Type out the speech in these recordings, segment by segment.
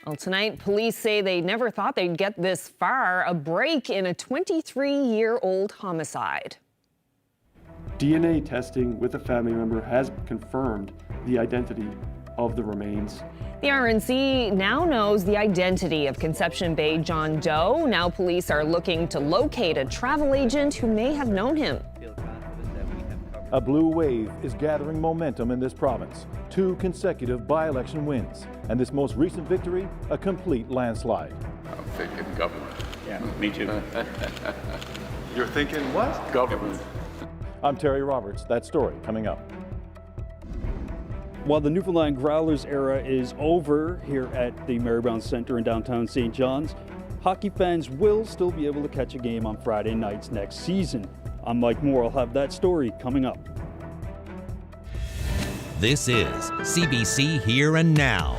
Well, tonight, police say they never thought they'd get this far, a break in a 23-year-old homicide. DNA testing with a family member has confirmed the identity of the remains. The RNC now knows the identity of Conception Bay John Doe. Now police are looking to locate a travel agent who may have known him. A blue wave is gathering momentum in this province. 2 consecutive by-election wins. And this most recent victory, a complete landslide. I'm thinking government. Yeah, me too. You're thinking what? Government. I'm Terry Roberts. That story coming up. While the Newfoundland Growlers era is over here at the Mary Brown Centre in downtown St. John's, hockey fans will still be able to catch a game on Friday nights next season. I'm Mike Moore. I'll have that story coming up. This is CBC Here and Now.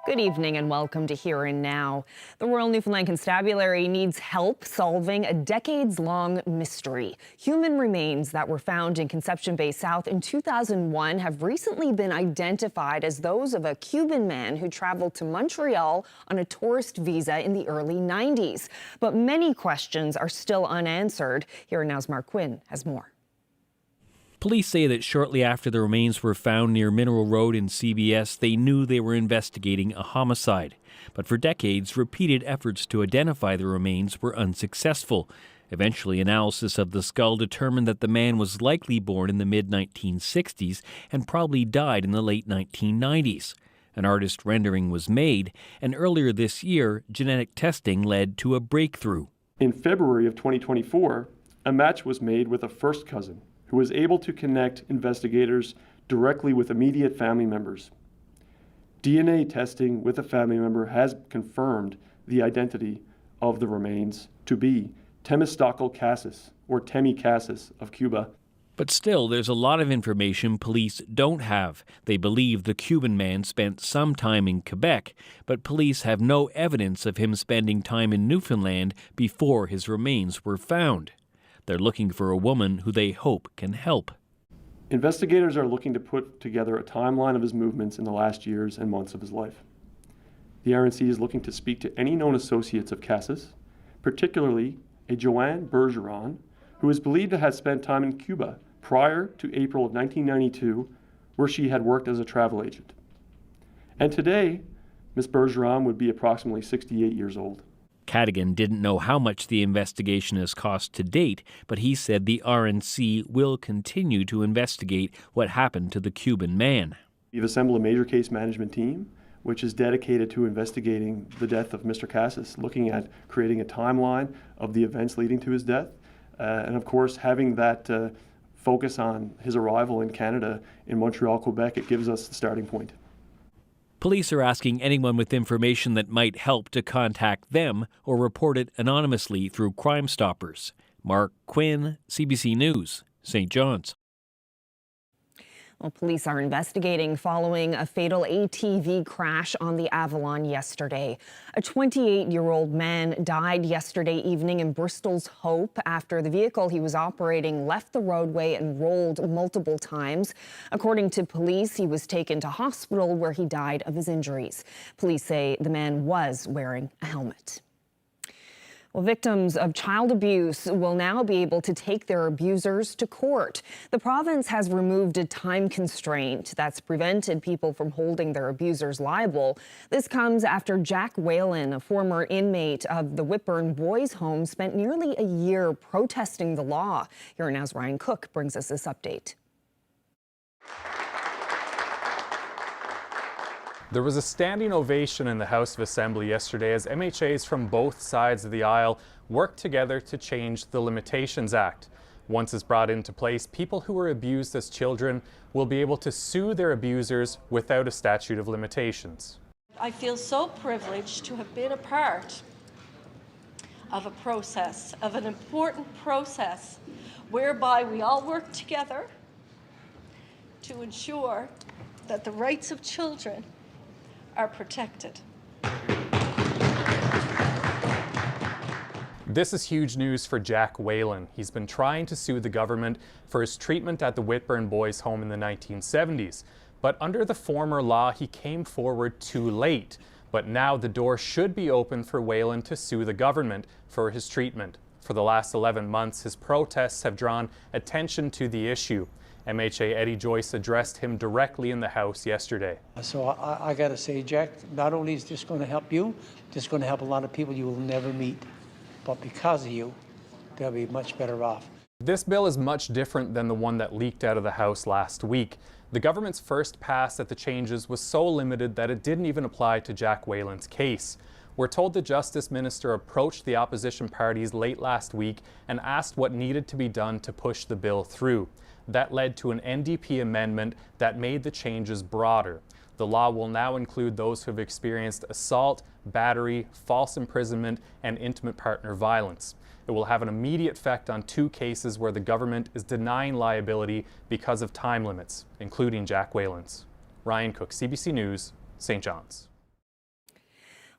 Good evening and welcome to Here and Now. The Royal Newfoundland Constabulary needs help solving a decades-long mystery. Human remains that were found in Conception Bay South in 2001 have recently been identified as those of a Cuban man who traveled to Montreal on a tourist visa in the early 90s. But many questions are still unanswered. Here and Now's Mark Quinn has more. Police say that shortly after the remains were found near Mineral Road in CBS, they knew they were investigating a homicide. But for decades, repeated efforts to identify the remains were unsuccessful. Eventually, analysis of the skull determined that the man was likely born in the mid-1960s and probably died in the late 1990s. An artist rendering was made, and earlier this year, genetic testing led to a breakthrough. In February of 2024, a match was made with a first cousin who was able to connect investigators directly with immediate family members. DNA testing with a family member has confirmed the identity of the remains to be Temistocles Cassis, or Temi Cassis of Cuba. But still, there's a lot of information police don't have. They believe the Cuban man spent some time in Quebec, but police have no evidence of him spending time in Newfoundland before his remains were found. They're looking for a woman who they hope can help. Investigators are looking to put together a timeline of his movements in the last years and months of his life. The RNC is looking to speak to any known associates of Cassis, particularly a Joanne Bergeron, who is believed to have spent time in Cuba prior to April of 1992, where she had worked as a travel agent. And today, Ms. Bergeron would be approximately 68 years old. Cadigan didn't know how much the investigation has cost to date, but he said the RNC will continue to investigate what happened to the Cuban man. We've assembled a major case management team, which is dedicated to investigating the death of Mr. Cassis, looking at creating a timeline of the events leading to his death, and of course having that focus on his arrival in Canada, in Montreal, Quebec. It gives us the starting point. Police are asking anyone with information that might help to contact them or report it anonymously through Crime Stoppers. Mark Quinn, CBC News, St. John's. Well, police are investigating following a fatal ATV crash on the Avalon yesterday. A 28-year-old man died yesterday evening in Bristol's Hope after the vehicle he was operating left the roadway and rolled multiple times. According to police, he was taken to hospital where he died of his injuries. Police say the man was wearing a helmet. Well, victims of child abuse will now be able to take their abusers to court. The province has removed a time constraint that's prevented people from holding their abusers liable. This comes after Jack Whalen, a former inmate of the Whitburn Boys' Home, spent nearly a year protesting the law. Here Now's Ryan Cook brings us this update. There was a standing ovation in the House of Assembly yesterday as MHAs from both sides of the aisle worked together to change the Limitations Act. Once it's brought into place, people who were abused as children will be able to sue their abusers without a statute of limitations. I feel so privileged to have been a part of a process, of an important process, whereby we all work together to ensure that the rights of children are protected. This is huge news for Jack Whalen. He's been trying to sue the government for his treatment at the Whitburn Boys' Home in the 1970s. But under the former law, he came forward too late. But now the door should be open for Whalen to sue the government for his treatment. For the last 11 months, his protests have drawn attention to the issue. MHA Eddie Joyce addressed him directly in the House yesterday. So I got to say, Jack, not only is this going to help you, this is going to help a lot of people you will never meet. But because of you, they'll be much better off. This bill is much different than the one that leaked out of the House last week. The government's first pass at the changes was so limited that it didn't even apply to Jack Whalen's case. We're told the Justice Minister approached the opposition parties late last week and asked what needed to be done to push the bill through. That led to an NDP amendment that made the changes broader. The law will now include those who have experienced assault, battery, false imprisonment, and intimate partner violence. It will have an immediate effect on 2 cases where the government is denying liability because of time limits, including Jack Whalen's. Ryan Cook, CBC News, St. John's.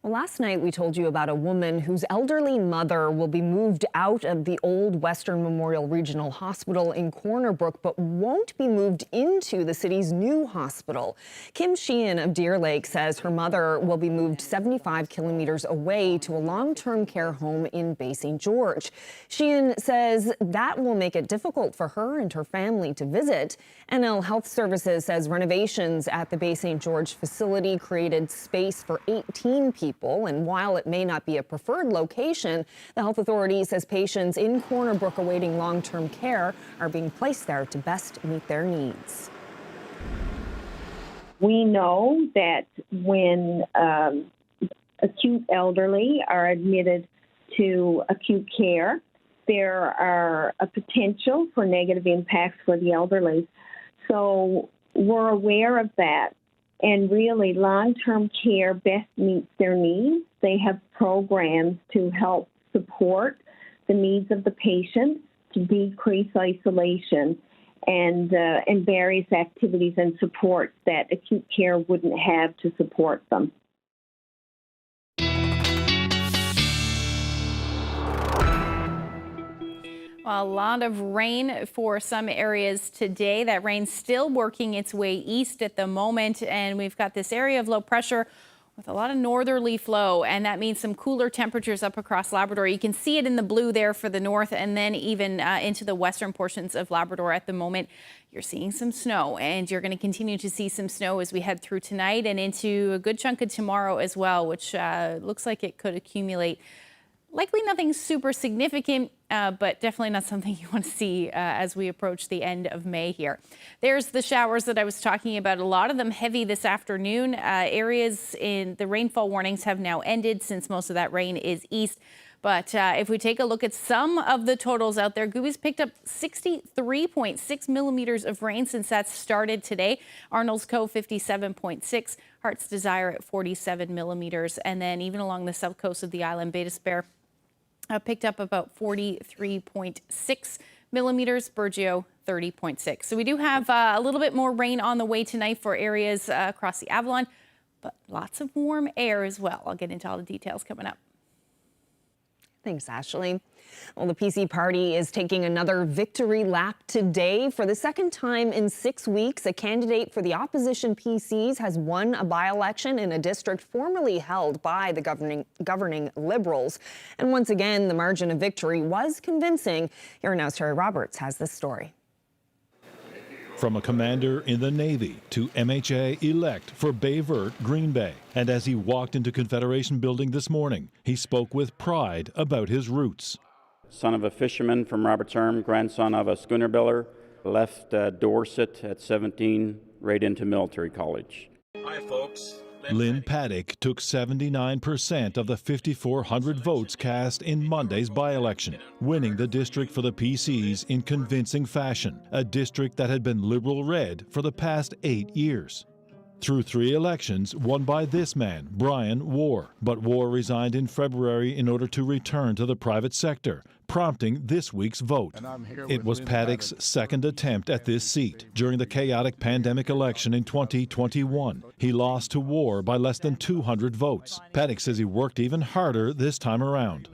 Well, last night we told you about a woman whose elderly mother will be moved out of the old Western Memorial Regional Hospital in Corner Brook, but won't be moved into the city's new hospital. Kim Sheehan of Deer Lake says her mother will be moved 75 kilometers away to a long-term care home in Bay St. George. Sheehan says that will make it difficult for her and her family to visit. NL Health Services says renovations at the Bay St. George facility created space for 18 people. And while it may not be a preferred location, the health authority says patients in Corner Brook awaiting long-term care are being placed there to best meet their needs. We know that when acute elderly are admitted to acute care, there are a potential for negative impacts for the elderly. So we're aware of that. And really, long-term care best meets their needs. They have programs to help support the needs of the patient, to decrease isolation, and various activities and supports that acute care wouldn't have to support them. A lot of rain for some areas today. That rain's still working its way east at the moment, and we've got this area of low pressure with a lot of northerly flow, and that means some cooler temperatures up across Labrador. You can see it in the blue there for the north, and then even into the western portions of Labrador at the moment. You're seeing some snow, and you're going to continue to see some snow as we head through tonight and into a good chunk of tomorrow as well, which looks like it could accumulate. Likely nothing super significant, but definitely not something you want to see as we approach the end of May here. There's the showers that I was talking about, a lot of them heavy this afternoon. Areas in the rainfall warnings have now ended since most of that rain is east. But if we take a look at some of the totals out there, Gooby's picked up 63.6 millimeters of rain since that started today. Arnold's Cove 57.6, Heart's Desire at 47 millimeters. And then even along the south coast of the island, Bay d'Espoir picked up about 43.6 millimeters, Burgeo 30.6. So we do have a little bit more rain on the way tonight for areas across the Avalon, but lots of warm air as well. I'll get into all the details coming up. Thanks, Ashley. Well, the PC party is taking another victory lap today. For the second time in 6 weeks, a candidate for the opposition PCs has won a by-election in a district formerly held by the governing Liberals. And once again, the margin of victory was convincing. Here now's Terry Roberts has this story. From a commander in the Navy to MHA elect for Bay Vert, Green Bay. And as he walked into Confederation Building this morning, he spoke with pride about his roots. Son of a fisherman from Robert's Arm, grandson of a schooner builder, left Dorset at 17, right into military college. Hi, folks. Lynn Paddock took 79% of the 5,400 votes cast in Monday's by-election, winning the district for the PCs in convincing fashion, a district that had been Liberal red for the past 8 years. Through 3 elections won by this man, Brian Warr. But Warr resigned in February in order to return to the private sector, prompting this week's vote. It was Paddock's second attempt at this seat. During the chaotic pandemic election in 2021, he lost to Warr by less than 200 votes. Paddock says he worked even harder this time around.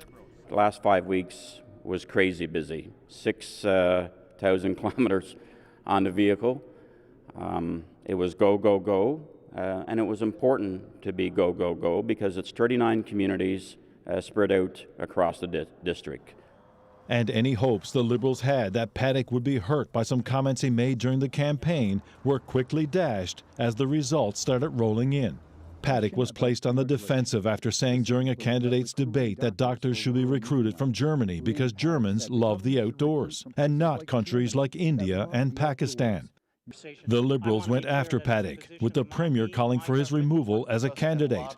the last 5 weeks was crazy busy. 6,000 kilometers on the vehicle. It was go, go, go, and it was important to be go, go, go because it's 39 communities spread out across the district. And any hopes the Liberals had that Paddock would be hurt by some comments he made during the campaign were quickly dashed as the results started rolling in. Paddock was placed on the defensive after saying during a candidate's debate that doctors should be recruited from Germany because Germans love the outdoors, and not countries like India and Pakistan. The Liberals went after Paddock, with the Premier calling for his removal as a candidate.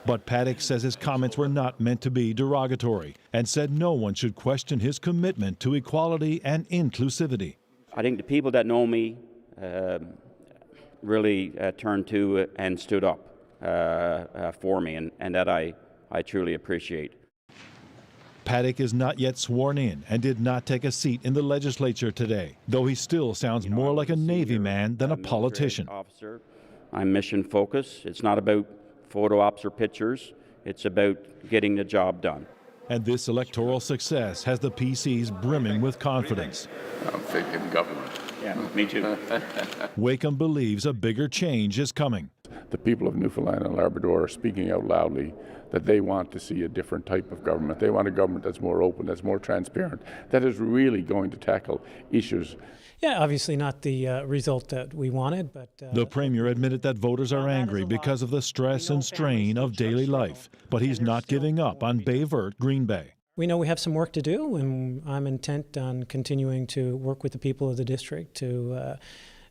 But Paddock says his comments were not meant to be derogatory and said no one should question his commitment to equality and inclusivity. I think the people that know me really turned to and stood up for me, and that I truly appreciate. Paddock is not yet sworn in and did not take a seat in the legislature today, though he still sounds more like a Navy man than a politician. Officer. I'm mission focused. It's not about photo ops or pictures. It's about getting the job done. And this electoral success has the PCs brimming with confidence. I'm thinking government. Yeah, me too. Wakeham believes a bigger change is coming. The people of Newfoundland and Labrador are speaking out loudly that they want to see a different type of government. They want a government that's more open, that's more transparent, that is really going to tackle issues. Yeah, obviously not the result that we wanted, but... The Premier admitted that voters are angry because of the stress and strain of daily life, but he's not giving up on Bay Vert, Green Bay. We know we have some work to do, and I'm intent on continuing to work with the people of the district to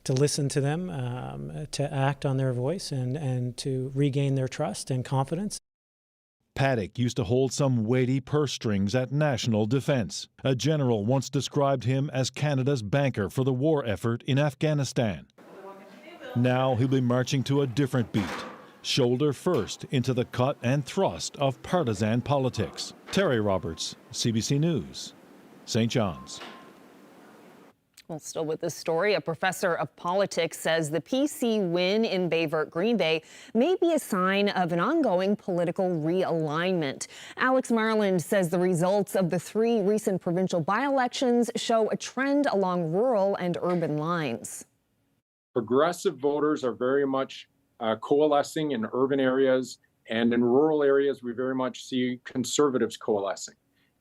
listen to them, to act on their voice, and to regain their trust and confidence. Paddock used to hold some weighty purse strings at National Defence. A general once described him as Canada's banker for the war effort in Afghanistan. Now he'll be marching to a different beat, shoulder first into the cut and thrust of partisan politics. Terry Roberts, CBC News, St. John's. Well, still with this story, a professor of politics says the PC win in Bay Vert, Green Bay may be a sign of an ongoing political realignment. Alex Marland says the results of the 3 recent provincial by-elections show a trend along rural and urban lines. Progressive voters are very much coalescing in urban areas, and in rural areas, we very much see conservatives coalescing.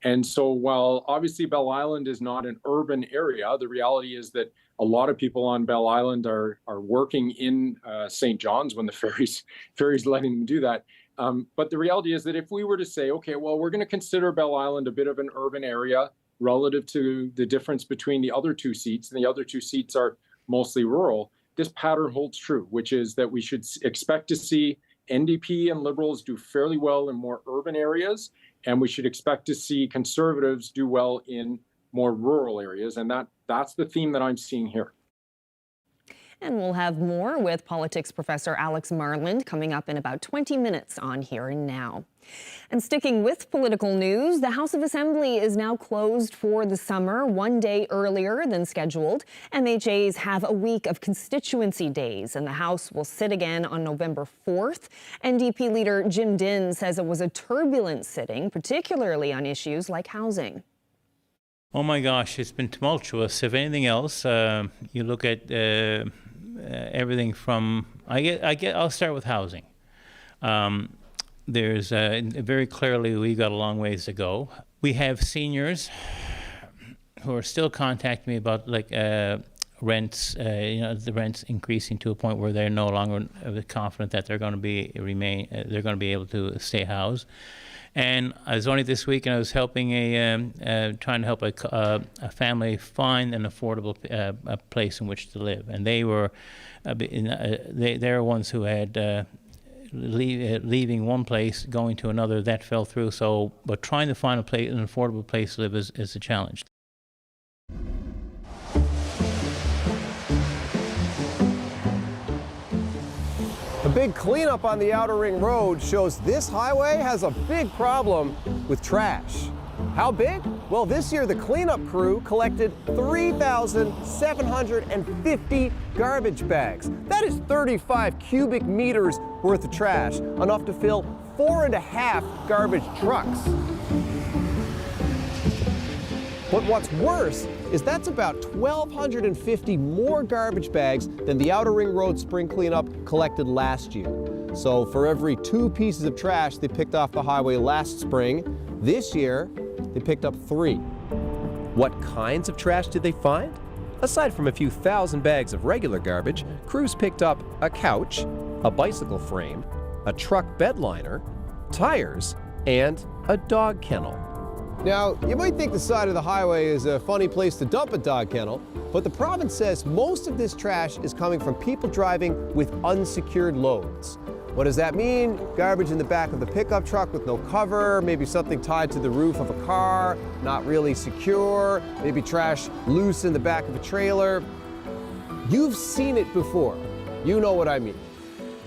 And so while obviously Bell Island is not an urban area, the reality is that a lot of people on Bell Island are working in St. John's when the ferry's letting them do that. But the reality is that if we were to say, okay, well, we're going to consider Bell Island a bit of an urban area relative to the difference between the other 2 seats, and the other 2 seats are mostly rural, this pattern holds true, which is that we should expect to see NDP and Liberals do fairly well in more urban areas, and we should expect to see Conservatives do well in more rural areas. And that's the theme that I'm seeing here. And we'll have more with politics professor Alex Marland coming up in about 20 minutes on Here and Now. And sticking with political news, the House of Assembly is now closed for the summer, 1 day earlier than scheduled. MHAs have a week of constituency days, and the House will sit again on November 4th. NDP leader Jim Dinn says it was a turbulent sitting, particularly on issues like housing. Oh my gosh, it's been tumultuous. If anything else, you look at everything from, I'll start with housing. There's very clearly we've got a long ways to go. We have seniors who are still contacting me about rents, the rents increasing to a point where they're no longer confident that they're going to be able to stay housed. And I was only this week, and I was helping trying to help a family find an affordable a place in which to live, and they were they're ones who had leaving one place, going to another. That fell through. So, but trying to find an affordable place to live is a challenge. A big cleanup on the Outer Ring Road shows this highway has a big problem with trash. How big? Well, this year the cleanup crew collected 3,750 garbage bags. That is 35 cubic meters worth of trash, enough to fill 4.5 garbage trucks. But what's worse is that's about 1,250 more garbage bags than the Outer Ring Road spring cleanup collected last year. So for every 2 pieces of trash they picked off the highway last spring, this year they picked up 3. What kinds of trash did they find? Aside from a few thousand bags of regular garbage, crews picked up a couch, a bicycle frame, a truck bed liner, tires, and a dog kennel. Now, you might think the side of the highway is a funny place to dump a dog kennel, but the province says most of this trash is coming from people driving with unsecured loads. What does that mean? Garbage in the back of the pickup truck with no cover, maybe something tied to the roof of a car, not really secure, maybe trash loose in the back of a trailer. You've seen it before. You know what I mean.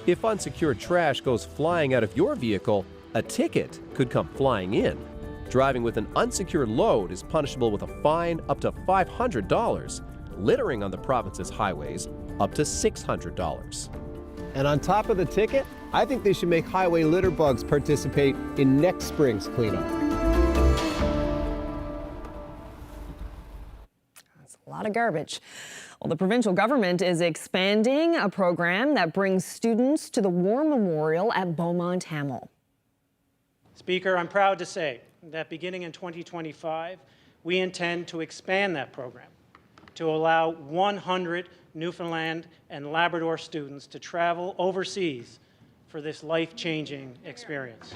If unsecured trash goes flying out of your vehicle, a ticket could come flying in. Driving with an unsecured load is punishable with a fine up to $500. Littering on the province's highways up to $600. And on top of the ticket, I think they should make highway litter bugs participate in next spring's cleanup. That's a lot of garbage. Well, the provincial government is expanding a program that brings students to the War Memorial at Beaumont Hamel. Speaker, I'm proud to say that beginning in 2025, we intend to expand that program to allow 100 Newfoundland and Labrador students to travel overseas for this life-changing experience.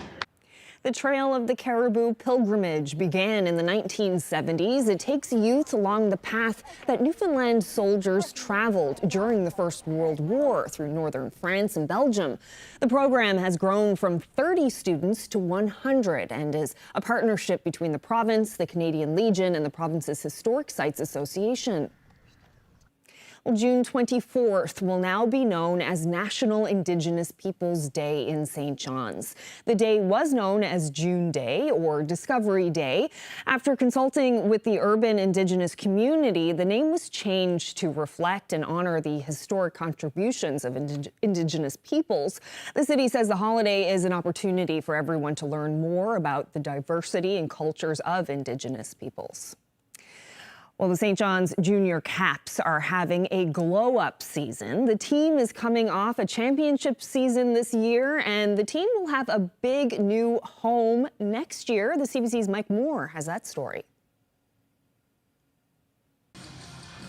The Trail of the Caribou pilgrimage began in the 1970s. It takes youth along the path that Newfoundland soldiers traveled during the First World War through northern France and Belgium. The program has grown from 30 students to 100 and is a partnership between the province, the Canadian Legion, and the province's Historic Sites Association. Well, June 24th will now be known as National Indigenous Peoples Day in St. John's. The day was known as June Day or Discovery Day. After consulting with the urban Indigenous community, the name was changed to reflect and honor the historic contributions of Indigenous peoples. The city says the holiday is an opportunity for everyone to learn more about the diversity and cultures of Indigenous peoples. Well, the St. John's Junior Caps are having a glow-up season. The team is coming off a championship season this year, and the team will have a big new home next year. The CBC's Mike Moore has that story.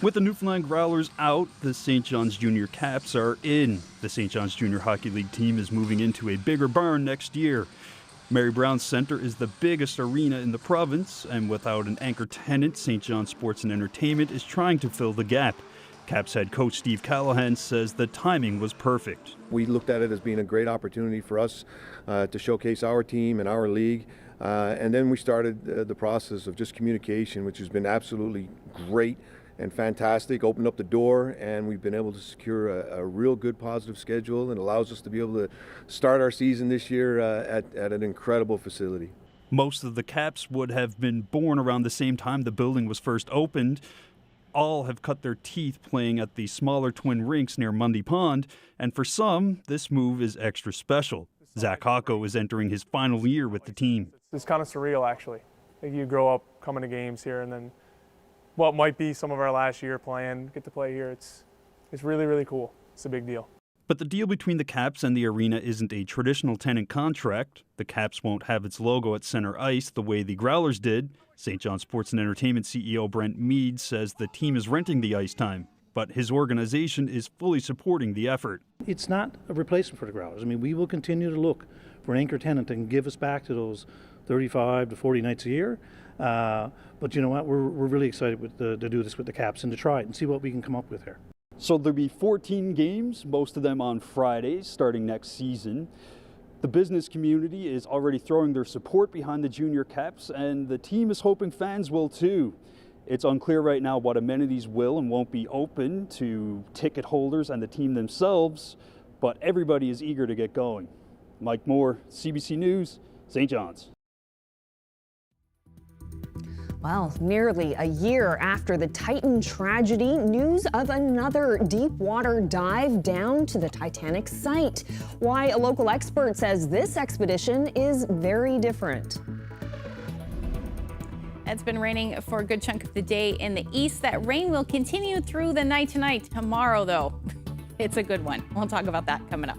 With the Newfoundland Growlers out, the St. John's Junior Caps are in. The St. John's Junior Hockey League team is moving into a bigger barn next year. Mary Brown Centre is the biggest arena in the province, and without an anchor tenant, St. John's Sports and Entertainment is trying to fill the gap. Caps head coach Steve Callahan says the timing was perfect. We looked at it as being a great opportunity for us to showcase our team and our league, and then we started the process of just communication, which has been absolutely great and fantastic. Opened up the door, and we've been able to secure a real good positive schedule, and allows us to be able to start our season this year at an incredible facility. Most of the Caps would have been born around the same time the building was first opened. All have cut their teeth playing at the smaller twin rinks near Mundy Pond, and for some, this move is extra special. Zach Hocko is entering his final year with the team. It's kind of surreal, actually. Like, you grow up coming to games here, and then what might be some of our last year playing, get to play here. It's really, really cool. It's a big deal. But the deal between the Caps and the arena isn't a traditional tenant contract. The Caps won't have its logo at center ice the way the Growlers did. St. John's Sports and Entertainment CEO Brent Mead says the team is renting the ice time, but his organization is fully supporting the effort. It's not a replacement for the Growlers. I mean, we will continue to look for an anchor tenant that can give us back to those 35 to 40 nights a year. But you know what, we're really excited to do this with the Caps and to try it and see what we can come up with here. So there'll be 14 games, most of them on Fridays, starting next season. The business community is already throwing their support behind the Junior Caps, and the team is hoping fans will too. It's unclear right now what amenities will and won't be open to ticket holders and the team themselves, but everybody is eager to get going. Mike Moore, CBC News, St. John's. Well, nearly a year after the Titan tragedy, news of another deep water dive down to the Titanic site. Why a local expert says this expedition is very different. It's been raining for a good chunk of the day in the east. That rain will continue through the night tonight. Tomorrow, though, it's a good one. We'll talk about that coming up.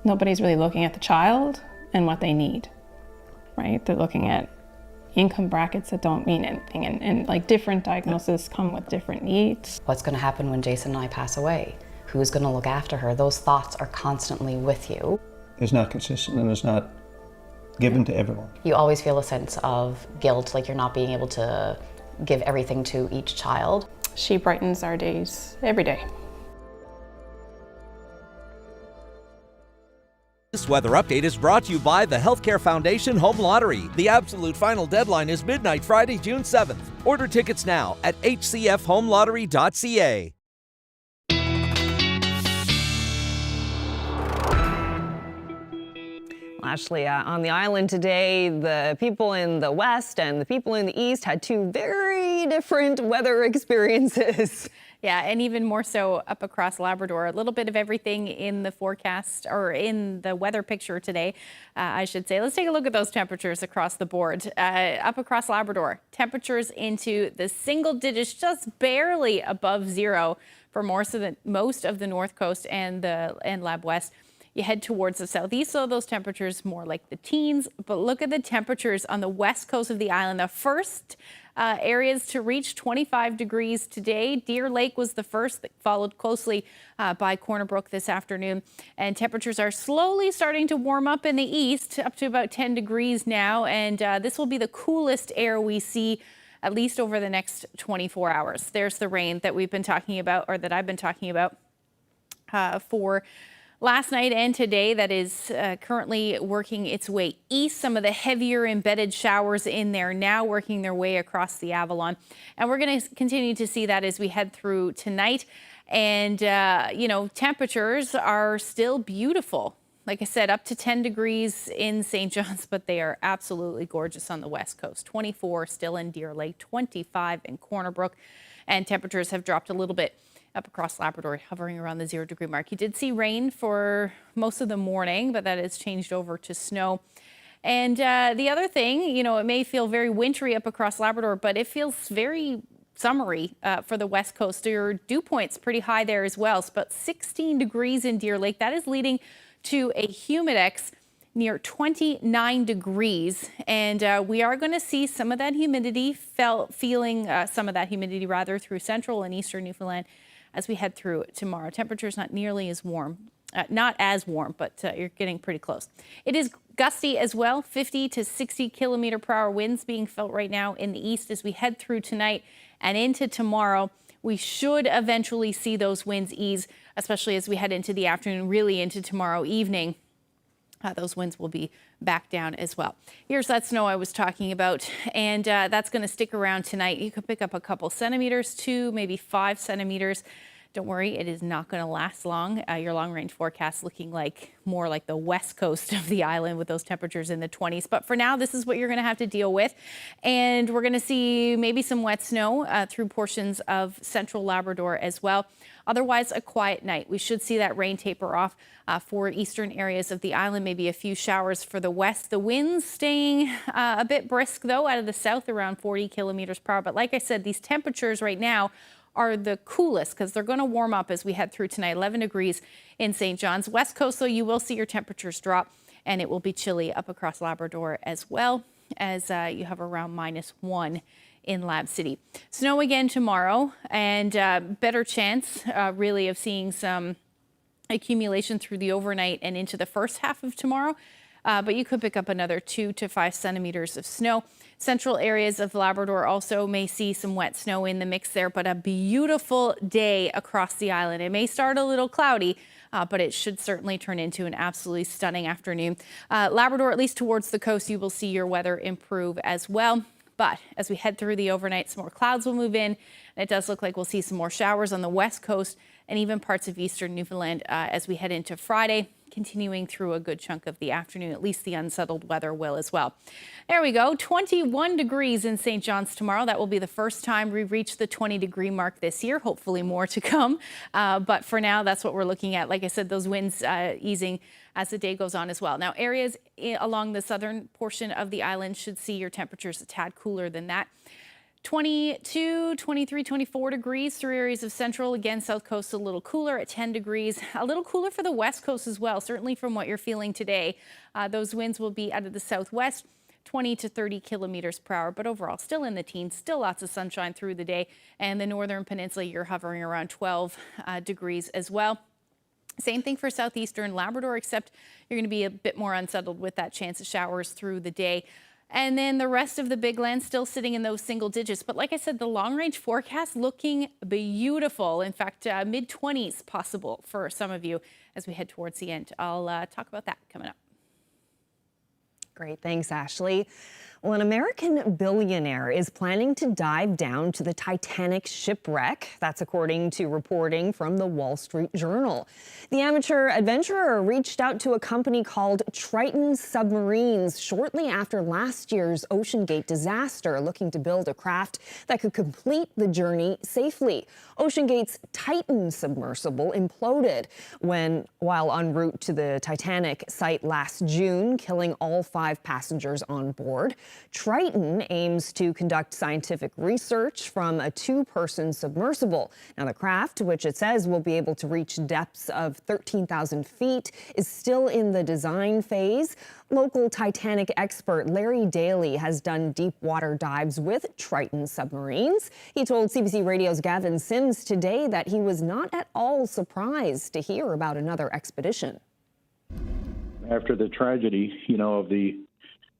Nobody's really looking at the child and what they need, right? They're looking at income brackets that don't mean anything, and like different diagnoses come with different needs. What's going to happen when Jason and I pass away? Who's going to look after her? Those thoughts are constantly with you. It's not consistent and it's not given to everyone. You always feel a sense of guilt, like you're not being able to give everything to each child. She brightens our days every day. This weather update is brought to you by the Healthcare Foundation Home Lottery. The absolute final deadline is midnight Friday, June 7th. Order tickets now at hcfhomelottery.ca. Ashley, on the island today, the people in the west and the people in the east had two very different weather experiences. Yeah, and even more so up across Labrador. A little bit of everything in the forecast, or in the weather picture today, I should say. Let's take a look at those temperatures across the board. Up across Labrador, temperatures into the single digits, just barely above zero for most of the north coast and Lab West. You head towards the southeast, so those temperatures more like the teens. But look at the temperatures on the west coast of the island. The first areas to reach 25 degrees today. Deer Lake was the first, followed closely by Corner Brook this afternoon. And temperatures are slowly starting to warm up in the east, up to about 10 degrees now. And this will be the coolest air we see at least over the next 24 hours. There's the rain that we've been talking about, or that I've been talking about for last night and today, that is currently working its way east. Some of the heavier embedded showers in there now working their way across the Avalon. And we're going to continue to see that as we head through tonight. And, you know, temperatures are still beautiful. Like I said, up to 10 degrees in St. John's, but they are absolutely gorgeous on the west coast. 24 still in Deer Lake, 25 in Corner Brook, and temperatures have dropped a little bit up across Labrador, hovering around the 0 degree mark. You did see rain for most of the morning, but that has changed over to snow. And the other thing, you know, it may feel very wintry up across Labrador, but it feels very summery for the west coast. Your dew point's pretty high there as well. It's about 16 degrees in Deer Lake. That is leading to a humidex near 29 degrees. And we are going to see some of that humidity, some of that humidity through central and eastern Newfoundland as we head through tomorrow. Temperatures not nearly as warm, not as warm, but you're getting pretty close. It is gusty as well, 50 to 60 kilometer per hour winds being felt right now in the east as we head through tonight and into tomorrow. We should eventually see those winds ease, especially as we head into the afternoon, really into tomorrow evening. Those winds will be back down as well. Here's that snow I was talking about, and that's going to stick around tonight. You could pick up a couple centimeters, 2, maybe 5 centimeters. Don't worry, it is not going to last long. Your long-range forecast looking like more like the west coast of the island with those temperatures in the 20s. But for now, this is what you're going to have to deal with. And we're going to see maybe some wet snow through portions of central Labrador as well. Otherwise, a quiet night. We should see that rain taper off for eastern areas of the island, maybe a few showers for the west. The winds staying a bit brisk, though, out of the south, around 40 kilometers per hour. But like I said, these temperatures right now are the coolest because they're going to warm up as we head through tonight. 11 degrees in St. John's. West coast, though, you will see your temperatures drop, and it will be chilly up across Labrador as well, as you have around -1 in Lab City. Snow again tomorrow, and better chance really of seeing some accumulation through the overnight and into the first half of tomorrow. But you could pick up another 2 to 5 centimeters of snow. Central areas of Labrador also may see some wet snow in the mix there, but a beautiful day across the island. It may start a little cloudy, but it should certainly turn into an absolutely stunning afternoon. Labrador, at least towards the coast, you will see your weather improve as well. But as we head through the overnight, some more clouds will move in. And it does look like we'll see some more showers on the west coast and even parts of eastern Newfoundland as we head into Friday, continuing through a good chunk of the afternoon. At least the unsettled weather will as well. There we go. 21 degrees in St. John's tomorrow. That will be the first time we reach the 20-degree mark this year. Hopefully more to come. But for now, that's what we're looking at. Like I said, those winds easing as the day goes on as well. Now, areas along the southern portion of the island should see your temperatures a tad cooler than that. 22, 23, 24 degrees through areas of central. Again, south coast a little cooler at 10 degrees. A little cooler for the west coast as well, certainly from what you're feeling today. Those winds will be out of the southwest, 20 to 30 kilometers per hour, but overall still in the teens, still lots of sunshine through the day. And the northern peninsula, you're hovering around 12 degrees as well. Same thing for southeastern Labrador, except you're going to be a bit more unsettled with that chance of showers through the day. And then the rest of the big land still sitting in those single digits. But like I said, the long range forecast looking beautiful. In fact, mid-20s possible for some of you as we head towards the end. I'll talk about that coming up. Great. Thanks, Ashley. Well, an American billionaire is planning to dive down to the Titanic shipwreck. That's according to reporting from the Wall Street Journal. The amateur adventurer reached out to a company called Triton Submarines shortly after last year's OceanGate disaster, looking to build a craft that could complete the journey safely. OceanGate's Titan submersible imploded while en route to the Titanic site last June, killing all 5 passengers on board. Triton aims to conduct scientific research from a 2-person submersible. Now, the craft, which it says will be able to reach depths of 13,000 feet, is still in the design phase. Local Titanic expert Larry Daly has done deep water dives with Triton submarines. He told CBC Radio's Gavin Sims today that he was not at all surprised to hear about another expedition. After the tragedy, of the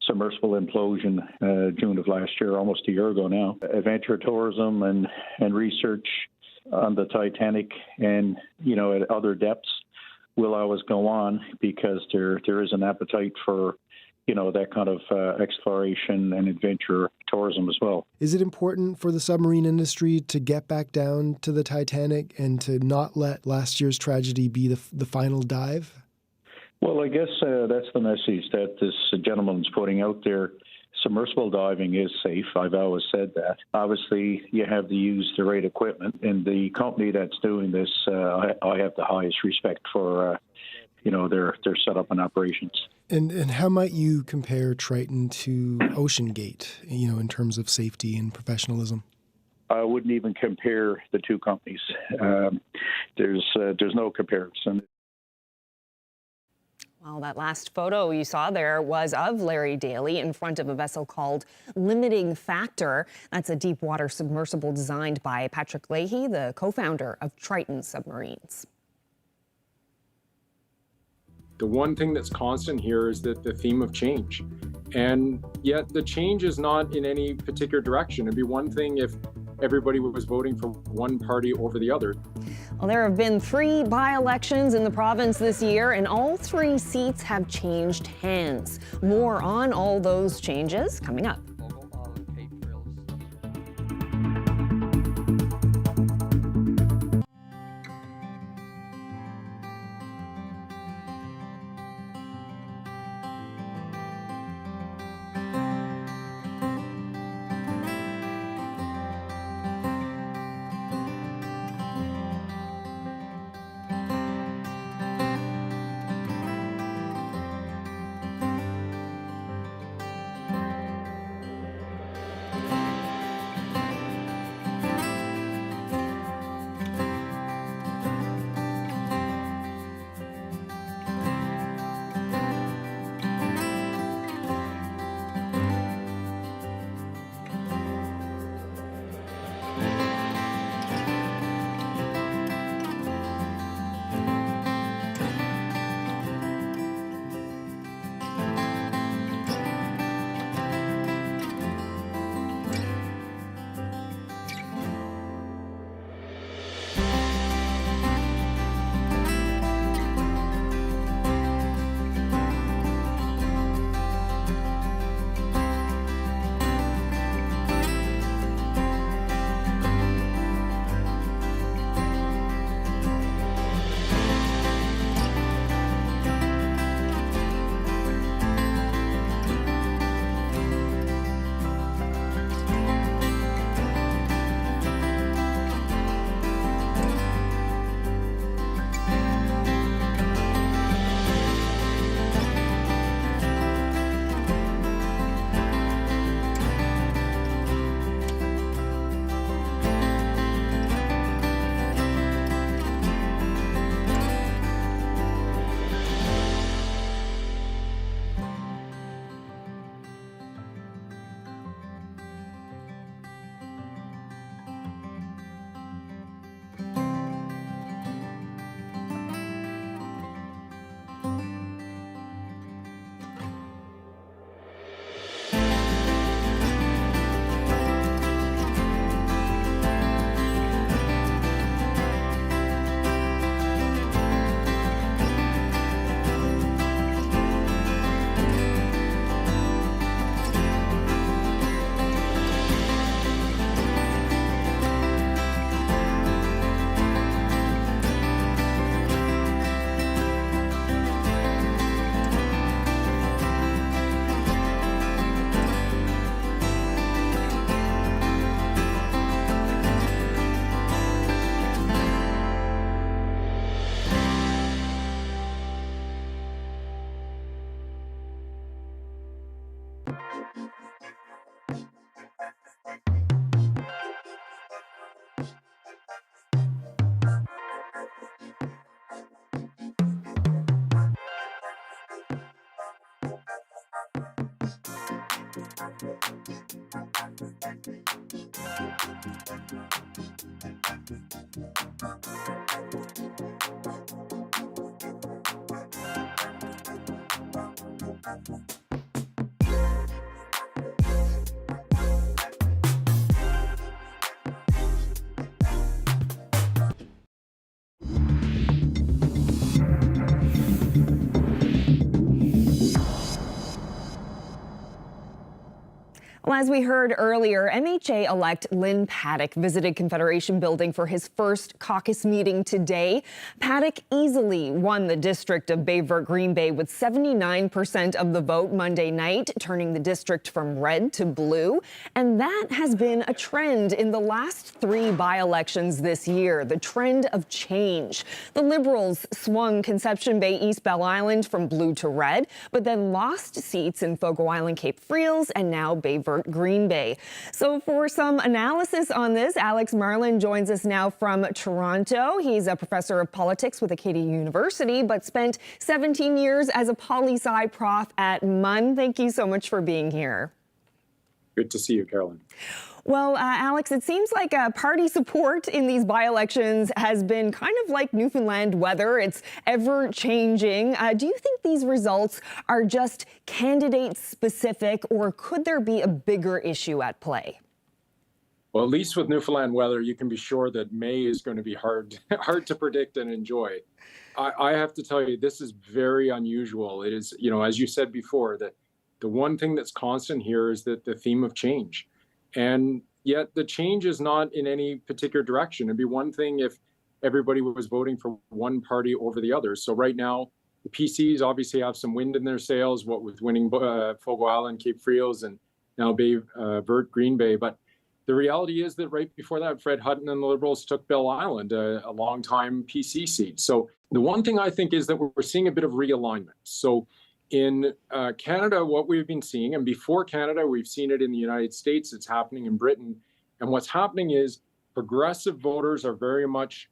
submersible implosion June of last year, almost a year ago now, adventure tourism and research on the Titanic and, at other depths will always go on because there is an appetite for, that kind of exploration and adventure tourism as well. Is it important for the submarine industry to get back down to the Titanic and to not let last year's tragedy be the final dive? Well, I guess that's the message that this gentleman's putting out there. Submersible diving is safe. I've always said that. Obviously, you have to use the right equipment, and the company that's doing this, I have the highest respect for, their setup and operations. And how might you compare Triton to OceanGate, in terms of safety and professionalism? I wouldn't even compare the two companies. There's no comparison. Well, that last photo you saw there was of Larry Daly in front of a vessel called Limiting Factor. That's a deep water submersible designed by Patrick Leahy, the co-founder of Triton Submarines. The one thing that's constant here is that the theme of change. And yet the change is not in any particular direction. It'd be one thing if everybody was voting for one party over the other. Well, there have been 3 by-elections in the province this year, and all 3 seats have changed hands. More on all those changes coming up. Well, as we heard earlier, MHA-elect Lynn Paddock visited Confederation Building for his first caucus meeting today. Paddock easily won the district of Bayvert-Green Bay with 79% of the vote Monday night, turning the district from red to blue. And that has been a trend in the last 3 by-elections this year, the trend of change. The Liberals swung Conception Bay East Bell Island from blue to red, but then lost seats in Fogo Island, Cape Friels, and now Bayvert Green Bay. So for some analysis on this, Alex Marlin joins us now from Toronto. He's a professor of politics with Acadia University, but spent 17 years as a poli-sci prof at MUN. Thank you so much for being here. Good to see you, Carolyn. Well, Alex, it seems like party support in these by-elections has been kind of like Newfoundland weather. It's ever-changing. Do you think these results are just candidate-specific, or could there be a bigger issue at play? Well, at least with Newfoundland weather, you can be sure that May is going to be hard to predict and enjoy. I have to tell you, this is very unusual. It is, as you said before, that the one thing that's constant here is that the theme of change. And yet the change is not in any particular direction. It'd be one thing if everybody was voting for one party over the other. So right now, the PCs obviously have some wind in their sails, what with winning Fogo Island, Cape Friels, and now Bayvert Green Bay. But the reality is that right before that, Fred Hutton and the Liberals took Bell Island, a long-time PC seat. So the one thing I think is that we're seeing a bit of realignment. So in Canada, what we've been seeing, and before Canada, we've seen it in the United States, it's happening in Britain. And what's happening is progressive voters are very much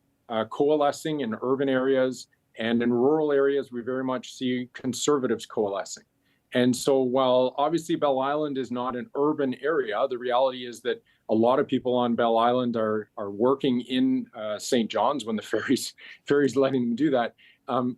coalescing in urban areas, and in rural areas, we very much see conservatives coalescing. And so while obviously Bell Island is not an urban area, the reality is that a lot of people on Bell Island are working in St. John's when the ferry's letting them do that.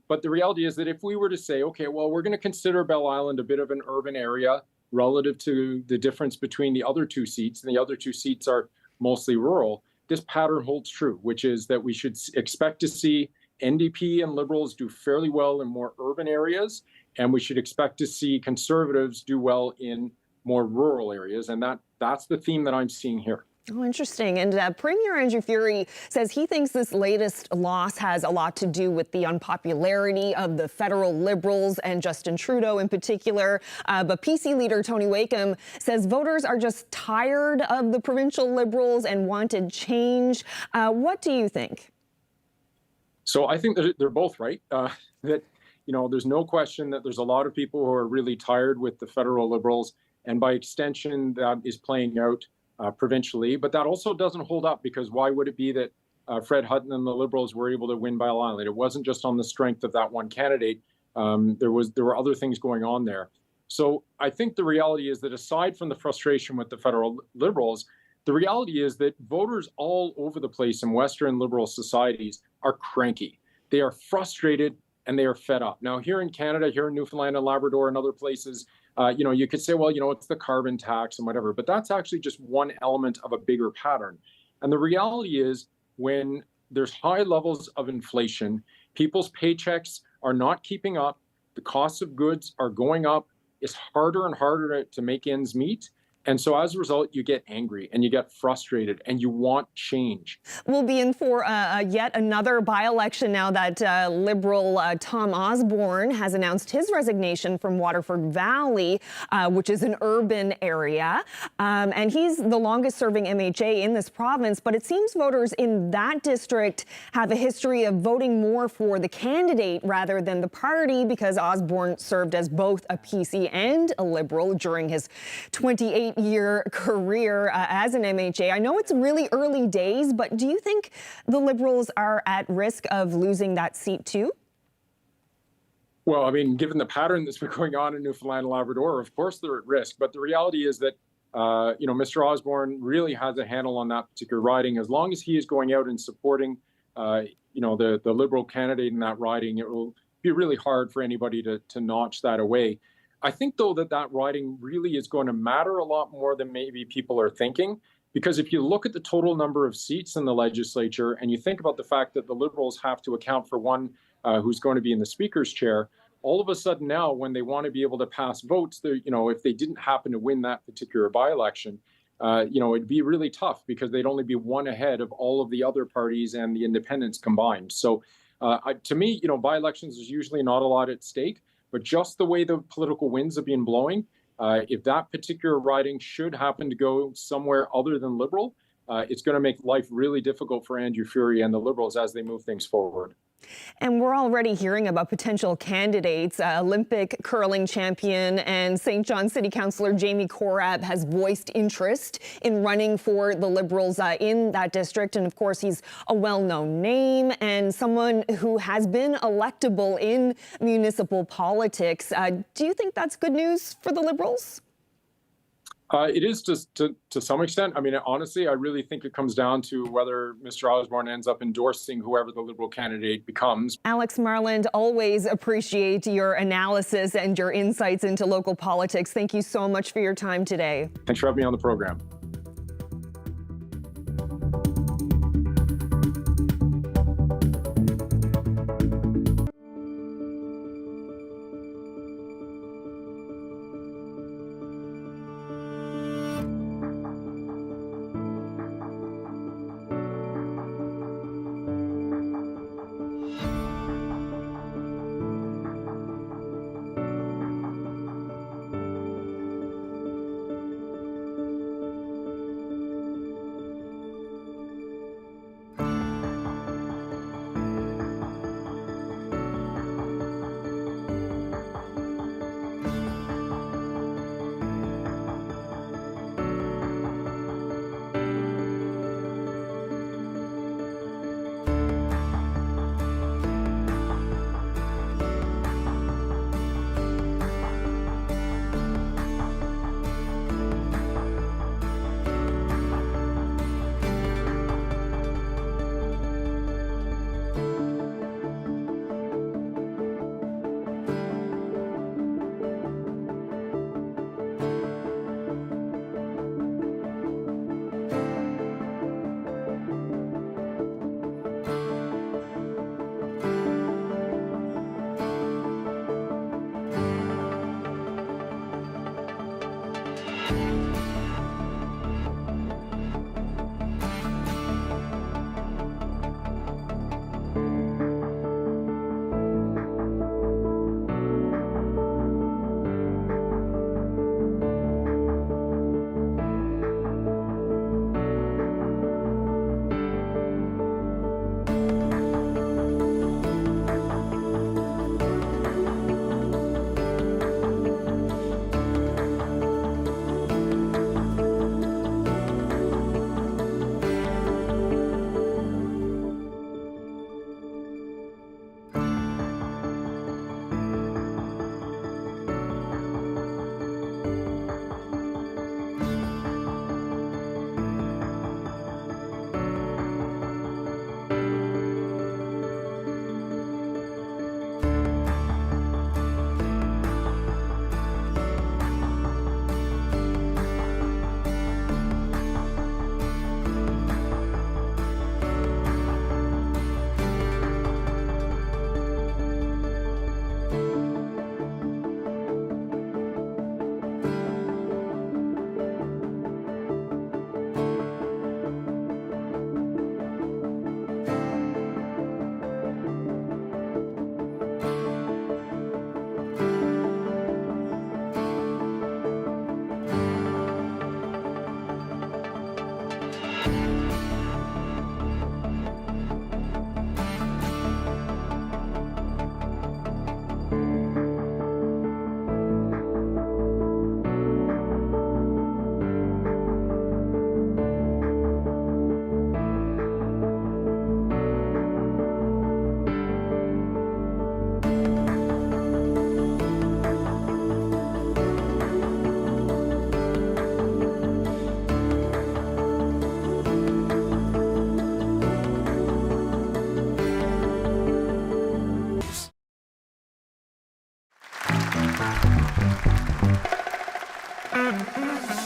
But the reality is that if we were to say, okay, well, we're going to consider Bell Island a bit of an urban area relative to the difference between the other 2 seats, and the other 2 seats are mostly rural, this pattern holds true, which is that we should expect to see NDP and Liberals do fairly well in more urban areas, and we should expect to see Conservatives do well in more rural areas. And that's the theme that I'm seeing here. Oh, interesting. And Premier Andrew Furey says he thinks this latest loss has a lot to do with the unpopularity of the federal Liberals and Justin Trudeau in particular. But PC leader Tony Wakeham says voters are just tired of the provincial Liberals and wanted change. What do you think? So I think that they're both right. That there's no question that there's a lot of people who are really tired with the federal Liberals, and by extension, that is playing out provincially. But that also doesn't hold up, because why would it be that Fred Hutton and the Liberals were able to win Bell Island? It wasn't just on the strength of that one candidate. There were other things going on there. So I think the reality is that aside from the frustration with the federal Liberals, the reality is that voters all over the place in Western liberal societies are cranky. They are frustrated and they are fed up. Now, here in Canada, here in Newfoundland and Labrador and other places, you could say, well, it's the carbon tax and whatever, but that's actually just one element of a bigger pattern. And the reality is, when there's high levels of inflation, people's paychecks are not keeping up, the costs of goods are going up, it's harder and harder to make ends meet. And so as a result, you get angry and you get frustrated and you want change. We'll be in for yet another by-election now that Liberal Tom Osborne has announced his resignation from Waterford Valley, which is an urban area. And he's the longest serving MHA in this province. But it seems voters in that district have a history of voting more for the candidate rather than the party, because Osborne served as both a PC and a Liberal during his 28-year career as an MHA. I know it's really early days, but do you think the Liberals are at risk of losing that seat too? Well, I mean, given the pattern that's been going on in Newfoundland and Labrador, of course they're at risk. But the reality is that, Mr. Osborne really has a handle on that particular riding. As long as he is going out and supporting the Liberal candidate in that riding, it will be really hard for anybody to notch that away. I think, though, that riding really is going to matter a lot more than maybe people are thinking, because if you look at the total number of seats in the legislature and you think about the fact that the Liberals have to account for one who's going to be in the Speaker's chair, all of a sudden now, when they want to be able to pass votes, if they didn't happen to win that particular by-election, it'd be really tough because they'd only be one ahead of all of the other parties and the independents combined. So to me, by-elections is usually not a lot at stake, but just the way the political winds have been blowing, if that particular riding should happen to go somewhere other than Liberal, it's going to make life really difficult for Andrew Furey and the Liberals as they move things forward. And we're already hearing about potential candidates. Olympic curling champion and St. John City Councillor Jamie Korab has voiced interest in running for the Liberals in that district. And of course, he's a well-known name and someone who has been electable in municipal politics. Do you think that's good news for the Liberals? It is just to some extent. I mean, honestly, I really think it comes down to whether Mr. Osborne ends up endorsing whoever the Liberal candidate becomes. Alex Marland, always appreciate your analysis and your insights into local politics. Thank you so much for your time today. Thanks for having me on the program.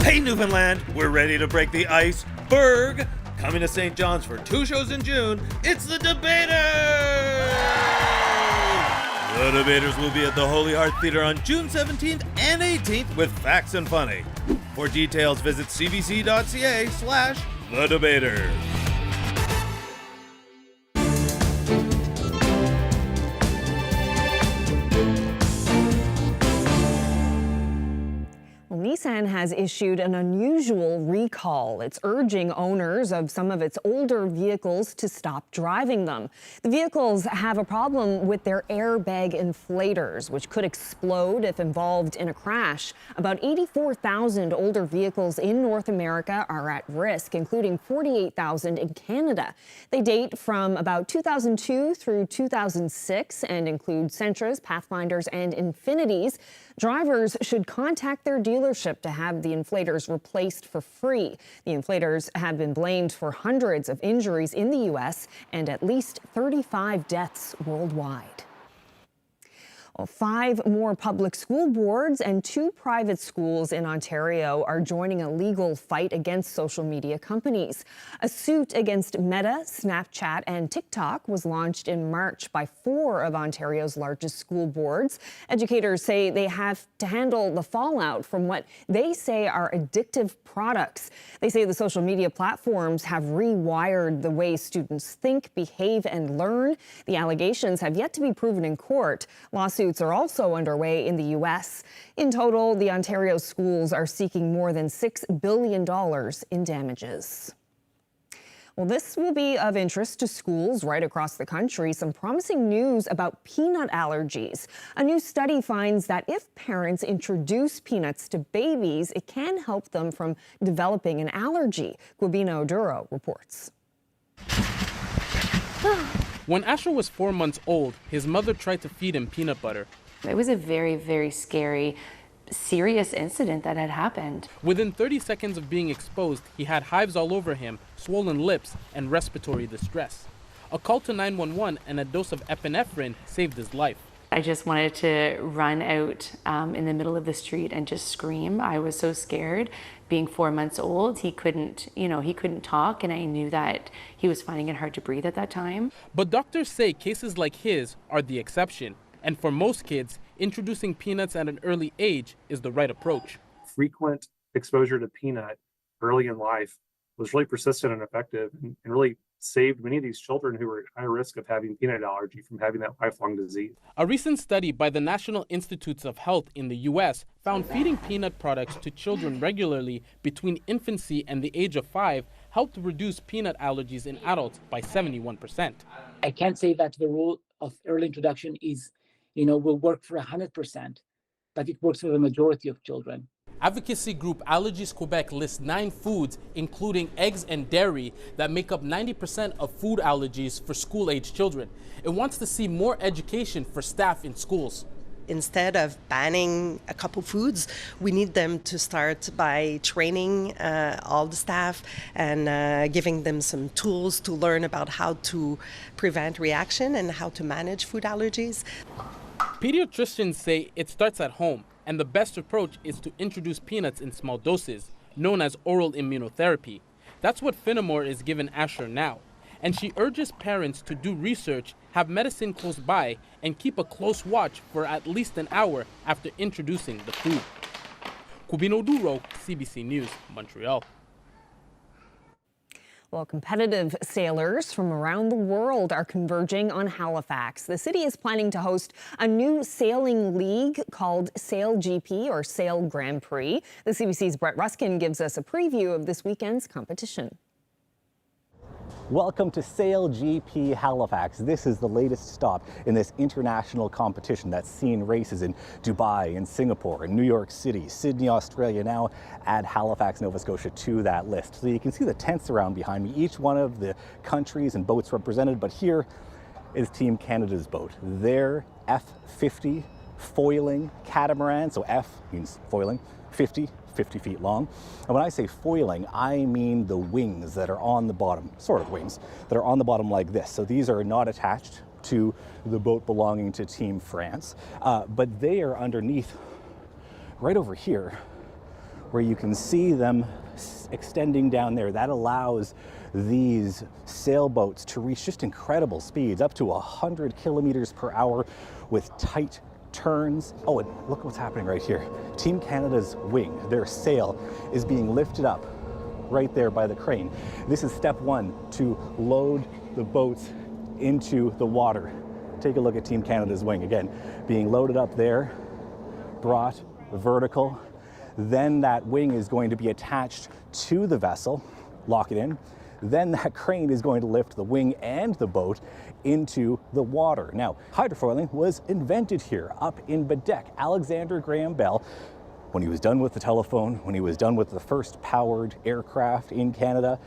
Hey Newfoundland, we're ready to break the ice. Berg! Coming to St. John's for 2 shows in June, it's the Debaters! The Debaters will be at the Holy Heart Theatre on June 17th and 18th with Facts and Funny. For details, visit cbc.ca/thedebaters. Nissan has issued an unusual recall. It's urging owners of some of its older vehicles to stop driving them. The vehicles have a problem with their airbag inflators, which could explode if involved in a crash. About 84,000 older vehicles in North America are at risk, including 48,000 in Canada. They date from about 2002 through 2006 and include Sentras, Pathfinders, and Infinitis. Drivers should contact their dealership to have the inflators replaced for free. The inflators have been blamed for hundreds of injuries in the U.S. and at least 35 deaths worldwide. 5 more public school boards and 2 private schools in Ontario are joining a legal fight against social media companies. A suit against Meta, Snapchat, and TikTok was launched in March by 4 of Ontario's largest school boards. Educators say they have to handle the fallout from what they say are addictive products. They say the social media platforms have rewired the way students think, behave, and learn. The allegations have yet to be proven in court. Lawsuits are also underway in the U.S. In total, the Ontario schools are seeking more than $6 billion in damages. Well, this will be of interest to schools right across the country. Some promising news about peanut allergies. A new study finds that if parents introduce peanuts to babies, it can help them from developing an allergy. Gwabina Oduro reports. When Asher was 4 months old, his mother tried to feed him peanut butter. It was a very, very scary, serious incident that had happened. Within 30 seconds of being exposed, he had hives all over him, swollen lips, and respiratory distress. A call to 911 and a dose of epinephrine saved his life. I just wanted to run out in the middle of the street and just scream. I was so scared. Being 4 months old, he couldn't talk, and I knew that he was finding it hard to breathe at that time. But doctors say cases like his are the exception. And for most kids, introducing peanuts at an early age is the right approach. Frequent exposure to peanut early in life was really persistent and effective, and really saved many of these children who were at high risk of having peanut allergy from having that lifelong disease. A recent study by the National Institutes of Health in the U.S. found feeding peanut products to children regularly between infancy and the age of 5 helped reduce peanut allergies in adults by 71%. I can't say that the rule of early introduction is, will work for 100%, but it works for the majority of children. Advocacy group Allergies Quebec lists 9 foods, including eggs and dairy, that make up 90% of food allergies for school-age children. It wants to see more education for staff in schools. Instead of banning a couple foods, we need them to start by training all the staff and giving them some tools to learn about how to prevent reaction and how to manage food allergies. Pediatricians say it starts at home, and the best approach is to introduce peanuts in small doses, known as oral immunotherapy. That's what Finnemore is giving Asher now. And she urges parents to do research, have medicine close by, and keep a close watch for at least an hour after introducing the food. Gwabina Oduro, CBC News, Montreal. Well, competitive sailors from around the world are converging on Halifax. The city is planning to host a new sailing league called Sail GP or Sail Grand Prix. The CBC's Brett Ruskin gives us a preview of this weekend's competition. Welcome to Sail GP Halifax. This is the latest stop in this international competition that's seen races in Dubai, in Singapore, in New York City, Sydney, Australia. Now add Halifax, Nova Scotia to that list. So you can see the tents around behind me, each one of the countries and boats represented, but here is Team Canada's boat. Their F50 foiling catamaran, so F means foiling, 50 feet long. And when I say foiling, I mean the wings that are on the bottom, sort of wings, that are on the bottom like this. So these are not attached to the boat belonging to Team France, but they are underneath right over here, where you can see them extending down there. That allows these sailboats to reach just incredible speeds, up to 100 kilometers per hour with tight turns. Oh, and look what's happening right here. Team Canada's wing, their sail, is being lifted up right there by the crane. This is step one to load the boats into the water. Take a look at Team Canada's wing. Again, being loaded up there, brought vertical. Then that wing is going to be attached to the vessel, lock it in. Then that crane is going to lift the wing and the boat into the water. Now, hydrofoiling was invented here up in Badek. Alexander Graham Bell, when he was done with the telephone, when he was done with the first powered aircraft in Canada,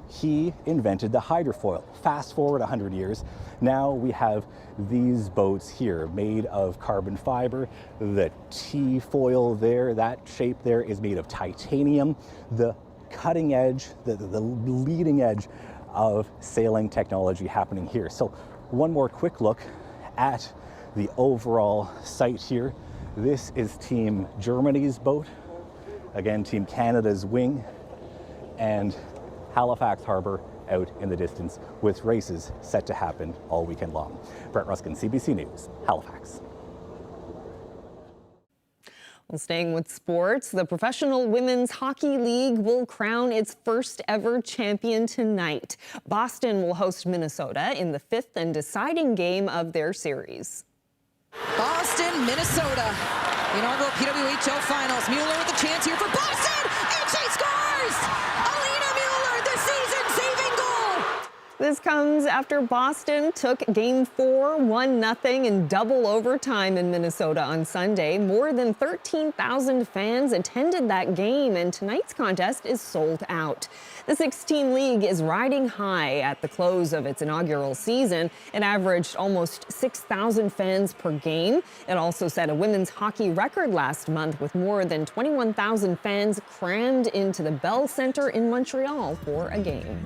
he invented the hydrofoil. Fast forward 100 years, now we have these boats here made of carbon fiber. The T-foil there, that shape there, is made of titanium. The cutting edge, the leading edge of sailing technology happening here. So one more quick look at the overall site here. This is Team Germany's boat, again Team Canada's wing, and Halifax Harbour out in the distance with races set to happen all weekend long. Brett Ruskin, CBC News, Halifax. Well, staying with sports, the Professional Women's Hockey League will crown its first ever champion tonight. Boston will host Minnesota in the fifth and deciding game of their series. Boston, Minnesota, inaugural PWHL Finals. Mueller with a chance here for Boston, and she scores! Alina Mueller, the season-saving goal! This comes after Boston took Game 4, 1-0 in double overtime in Minnesota on Sunday. More than 13,000 fans attended that game, and tonight's contest is sold out. The 6-team league is riding high at the close of its inaugural season. It averaged almost 6,000 fans per game. It also set a women's hockey record last month with more than 21,000 fans crammed into the Bell Centre in Montreal for a game.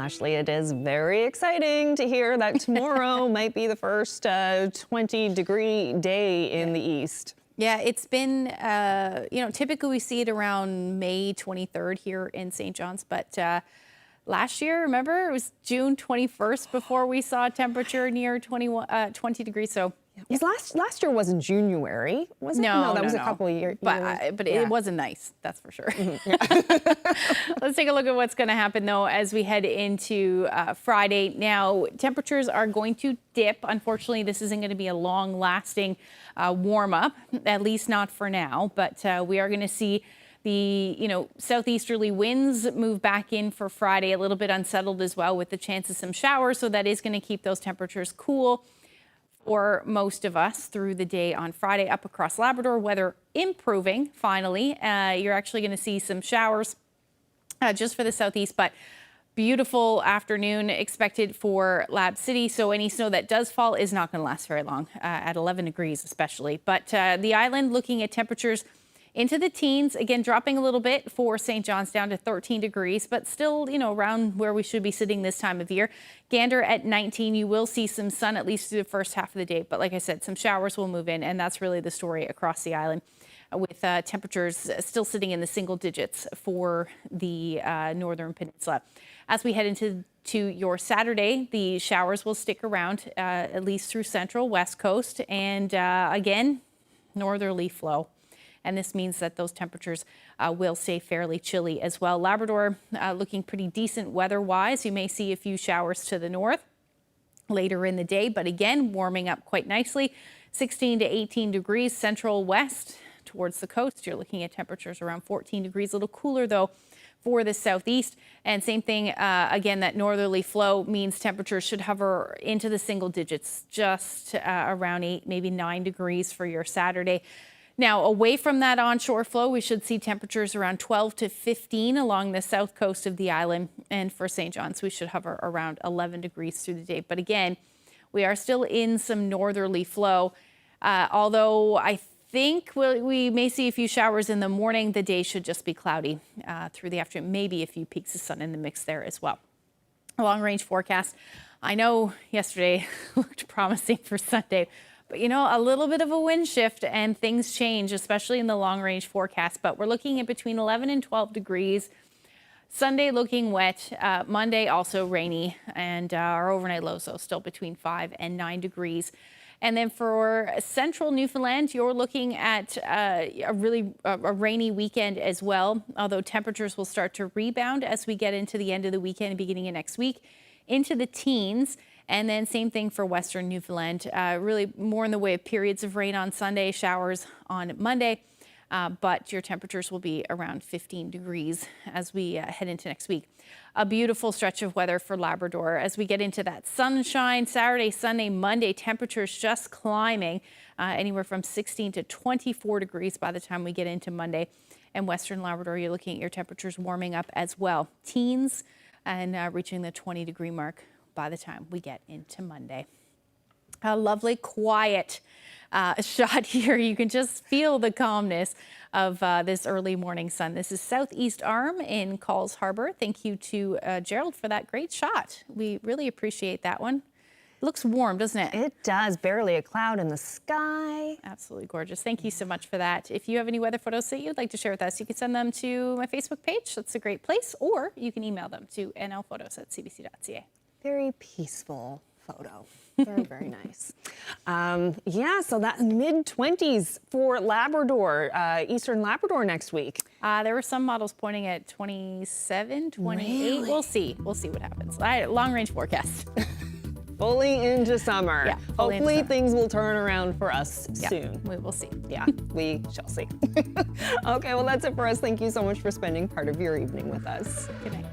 Ashley, it is very exciting to hear that tomorrow might be the first 20-degree day in the east. Yeah, it's been, typically we see it around May 23rd here in St. John's, but last year, remember, it was June 21st before we saw a temperature near 20 degrees. So yeah. Last year wasn't January, was it? No, that was a couple of years. But it wasn't nice, that's for sure. Let's take a look at what's going to happen, though, as we head into Friday. Now, temperatures are going to dip. Unfortunately, this isn't going to be a long-lasting warm-up, at least not for now. But we are going to see the southeasterly winds move back in for Friday, a little bit unsettled as well with the chance of some showers. So that is going to keep those temperatures cool for most of us through the day on Friday. Up across Labrador, weather improving finally. You're actually going to see some showers just for the southeast, but beautiful afternoon expected for Lab City. So any snow that does fall is not going to last very long at 11 degrees especially. But the island looking at temperatures into the teens, again, dropping a little bit for St. John's down to 13 degrees, but still, around where we should be sitting this time of year. Gander at 19, you will see some sun at least through the first half of the day. But like I said, some showers will move in, and that's really the story across the island, with temperatures still sitting in the single digits for the northern peninsula. As we head into your Saturday, the showers will stick around at least through central, west coast, and again, northerly flow. And this means that those temperatures will stay fairly chilly as well. Labrador looking pretty decent weather-wise. You may see a few showers to the north later in the day, but again, warming up quite nicely. 16 to 18 degrees central west towards the coast. You're looking at temperatures around 14 degrees, a little cooler though for the southeast. And same thing, again, that northerly flow means temperatures should hover into the single digits, just around 8, maybe 9 degrees for your Saturday. Now, away from that onshore flow, we should see temperatures around 12 to 15 along the south coast of the island. And for St. John's, we should hover around 11 degrees through the day. But again, we are still in some northerly flow. Although I think we may see a few showers in the morning, the day should just be cloudy through the afternoon. Maybe a few peaks of sun in the mix there as well. A long-range forecast. I know yesterday looked promising for Sunday. But, a little bit of a wind shift and things change, especially in the long-range forecast. But we're looking at between 11 and 12 degrees. Sunday looking wet. Monday also rainy. And our overnight low, so still between 5 and 9 degrees. And then for central Newfoundland, you're looking at a rainy weekend as well. Although temperatures will start to rebound as we get into the end of the weekend and beginning of next week into the teens. And then same thing for western Newfoundland, really more in the way of periods of rain on Sunday, showers on Monday, but your temperatures will be around 15 degrees as we head into next week. A beautiful stretch of weather for Labrador as we get into that sunshine. Saturday, Sunday, Monday, temperatures just climbing anywhere from 16 to 24 degrees by the time we get into Monday. And western Labrador, you're looking at your temperatures warming up as well. Teens and reaching the 20-degree mark by the time we get into Monday. A lovely, quiet shot here. You can just feel the calmness of this early morning sun. This is Southeast Arm in Calls Harbour. Thank you to Gerald for that great shot. We really appreciate that one. It looks warm, doesn't it? It does. Barely a cloud in the sky. Absolutely gorgeous. Thank you so much for that. If you have any weather photos that you'd like to share with us, you can send them to my Facebook page. That's a great place. Or you can email them to nlphotos@cbc.ca. Very peaceful photo. Very, very nice. So that mid-20s for Labrador, Eastern Labrador next week. There were some models pointing at 27, 28. Really? We'll see. We'll see what happens. Long-range forecast. Fully into summer. Yeah, hopefully things will turn around for us soon. We will see. Yeah, we shall see. Okay, well, that's it for us. Thank you so much for spending part of your evening with us. Good night.